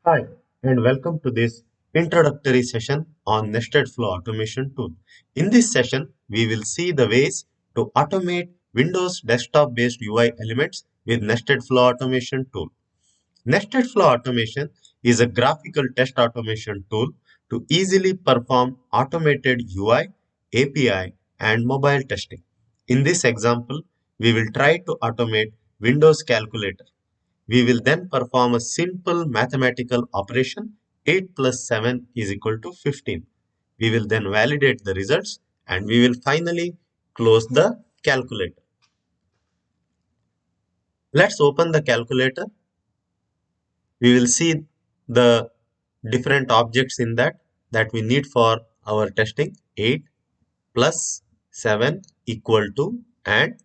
Hi, and welcome to this introductory session on NestedFlow automation tool. In this session, we will see the ways to automate Windows desktop-based UI elements with NestedFlow automation tool. NestedFlow automation is a graphical test automation tool to easily perform automated UI, API, and mobile testing. In this example, we will try to automate Windows calculator. We will then perform a simple mathematical operation. 8 plus 7 is equal to 15. We will then validate the results and we will finally close the calculator. Let's open the calculator. We will see the different objects in that we need for our testing. 8 plus 7 equal to, and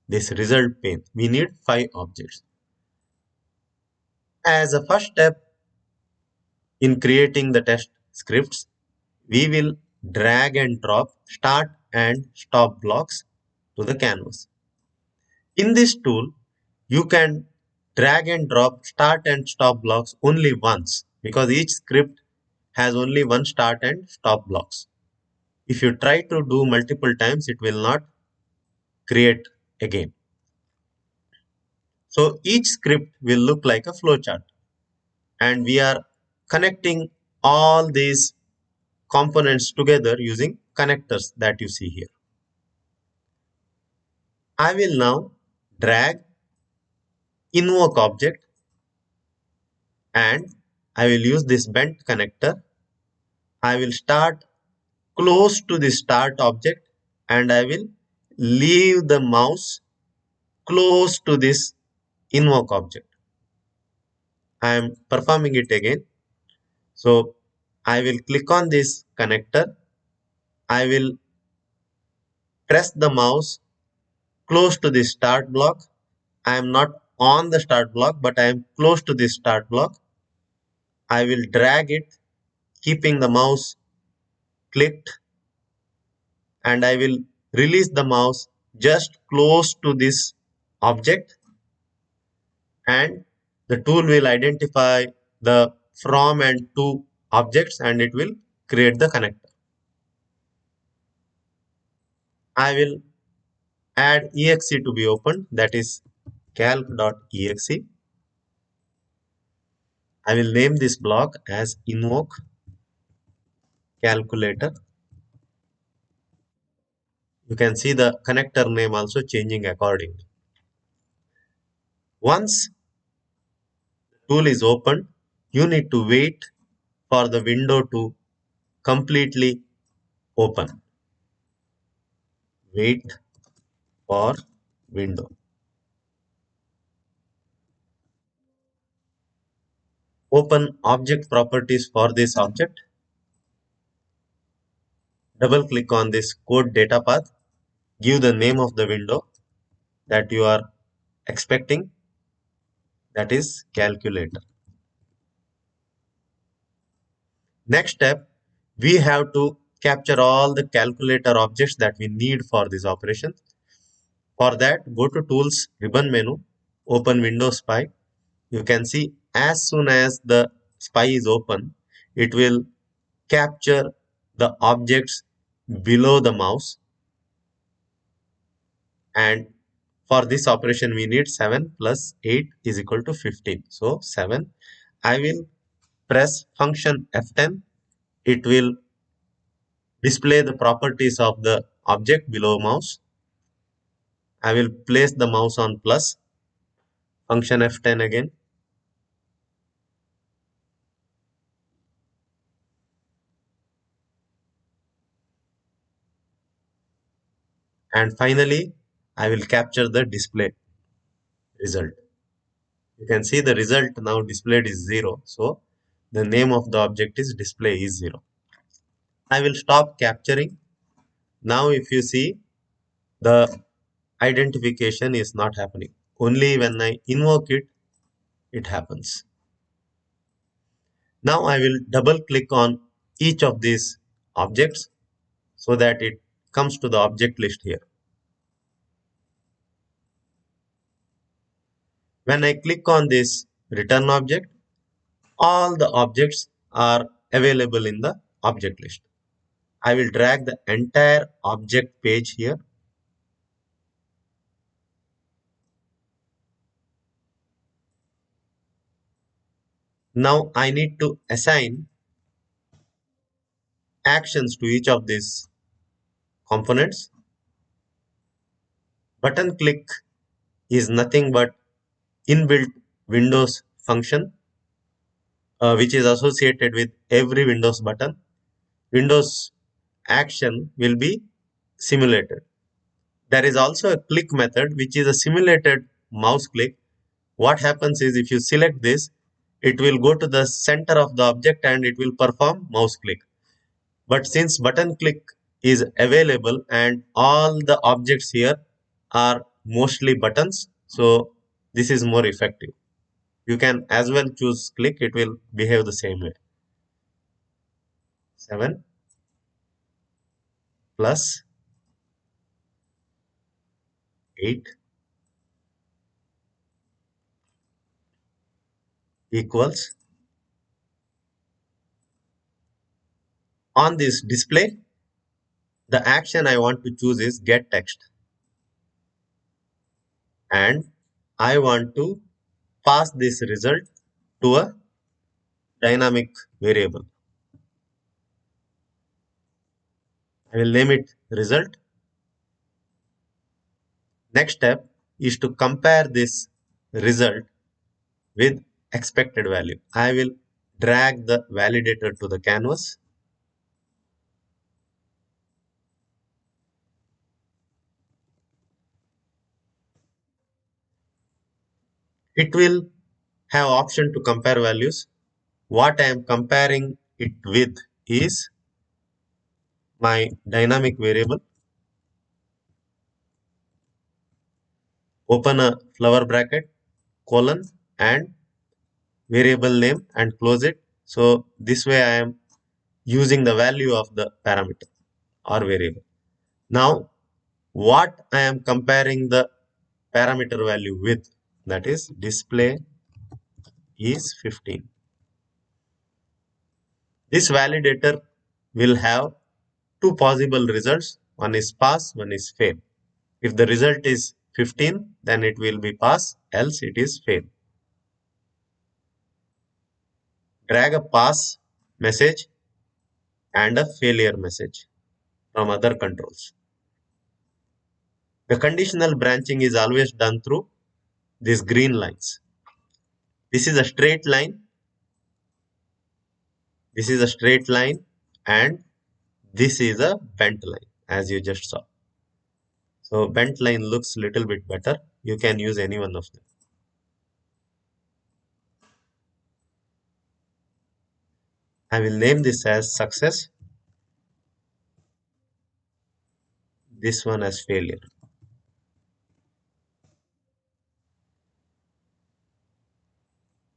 this result pane. We need 5 objects. As a first step, in creating the test scripts, we will drag and drop start and stop blocks to the canvas. In this tool, you can drag and drop start and stop blocks only once because each script has only one start and stop blocks. If you try to do multiple times, it will not create again. So each script will look like a flowchart, and we are connecting all these components together using connectors that you see here. I will now drag invoke object and I will use this bent connector. I will start close to the start object and I will leave the mouse close to this invoke object. I am performing it again. So I will click on this connector. I will press the mouse close to the start block. I am not on the start block, but I am close to the start block. I will drag it, keeping the mouse clicked, and I will release the mouse just close to this object, and the tool will identify the from and to objects and it will create the connector. I will add exe to be opened, that is calc.exe. I will name this block as invoke calculator. You can see the connector name also changing accordingly. Once the tool is opened, you need to wait for the window to completely open. Wait for window. Open object properties for this object. Double click on this code data path. Give the name of the window that you are expecting, that is calculator. Next step, we have to capture all the calculator objects that we need for this operation. For that, go to Tools ribbon menu, open Windows Spy. You can see as soon as the spy is open, it will capture the objects below the mouse. And for this operation, we need 7 plus 8 is equal to 15. So 7. I will press function F10. It will display the properties of the object below mouse. I will place the mouse on plus, function F10 again. And finally, I will capture the display result. You can see the result now displayed is 0. So the name of the object is display is 0. I will stop capturing. Now if you see, the identification is not happening. Only when I invoke it, it happens. Now I will double click on each of these objects so that it comes to the object list here. When I click on this return object, All the objects are available in the object list. I will drag the entire object page here. Now I need to assign actions to each of these components. Button click is nothing but inbuilt Windows function which is associated with every Windows button. Windows action will be simulated. There is also a click method which is a simulated mouse click. What happens is if you select this, it will go to the center of the object and it will perform mouse click. But since button click is available and all the objects here are mostly buttons, so this is more effective. You can as well choose click, it will behave the same way. 7 plus 8 equals. On this display, the action I want to choose is get text. And I want to pass this result to a dynamic variable. I will name it result. Next step is to compare this result with expected value. I will drag the validator to the canvas. It will have option to compare values. What I am comparing it with is my dynamic variable. Open a flower bracket, colon, and variable name and close it. So this way I am using the value of the parameter or variable. Now what I am comparing the parameter value with, that is display is 15. This validator will have two possible results. One is pass, one is fail. If the result is 15, then it will be pass, else it is fail. Drag a pass message and a failure message from other controls. The conditional branching is always done through these green lines. This is a straight line. This is a straight line and this is a bent line as you just saw. So bent line looks little bit better. You can use any one of them. I will name this as success. This one as failure.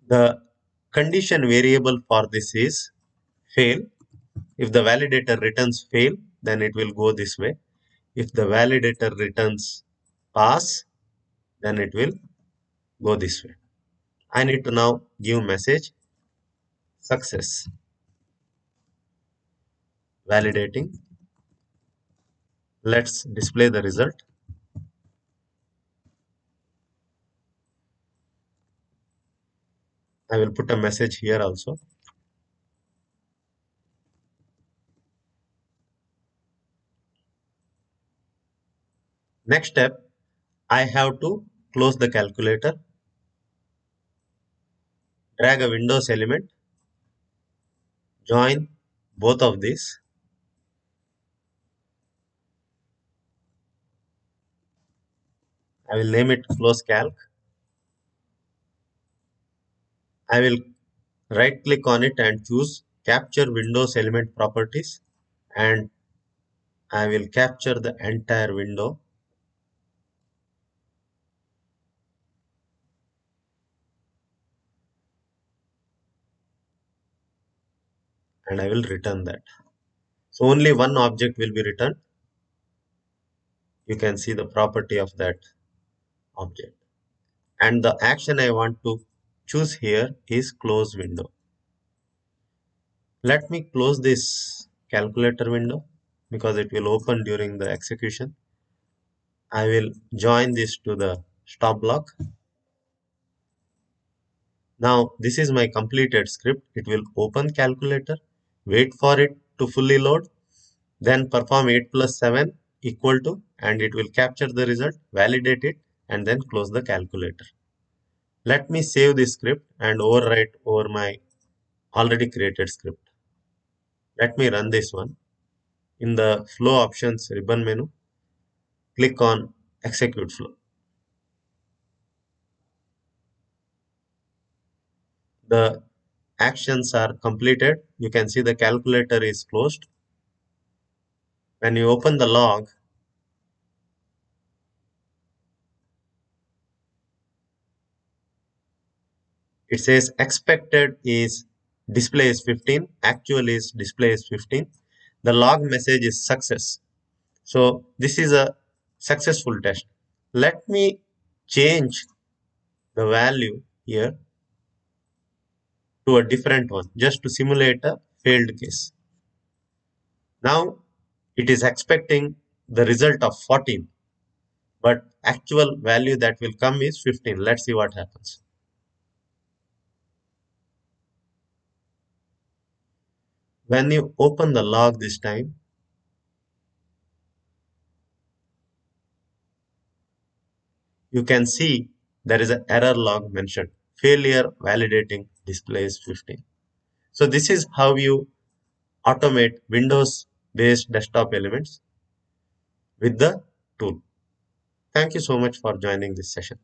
The condition variable for this is fail. If the validator returns fail, then it will go this way. If the validator returns pass, then it will go this way. I need to now give message success. Validating. Let's display the result. I will put a message here also. Next step, I have to close the calculator, drag a Windows element, join both of these. I will name it close calc. I will right click on it and choose capture Windows element properties, and I will capture the entire window. And I will return that. So only one object will be returned. You can see the property of that object. And the action I want to choose here is close window. Let me close this calculator window because it will open during the execution. I will join this to the stop block. Now this is my completed script. It will open calculator, wait for it to fully load, then perform 8 plus 7 equal to, and it will capture the result, validate it, and then close the calculator. Let me save this script and overwrite over my already created script. Let me run this one. In the flow options ribbon menu, click on execute flow. The actions are completed. You can see the calculator is closed. When you open the log, it says expected is display is 15, actual is display is 15. The log message is success. So this is a successful test. Let me change the value here to a different one just to simulate a failed case. Now it is expecting the result of 14, but actual value that will come is 15. Let's see what happens. When you open the log this time, you can see there is an error log mentioned. Failure validating displays 15. So this is how you automate Windows-based desktop elements with the tool. Thank you so much for joining this session.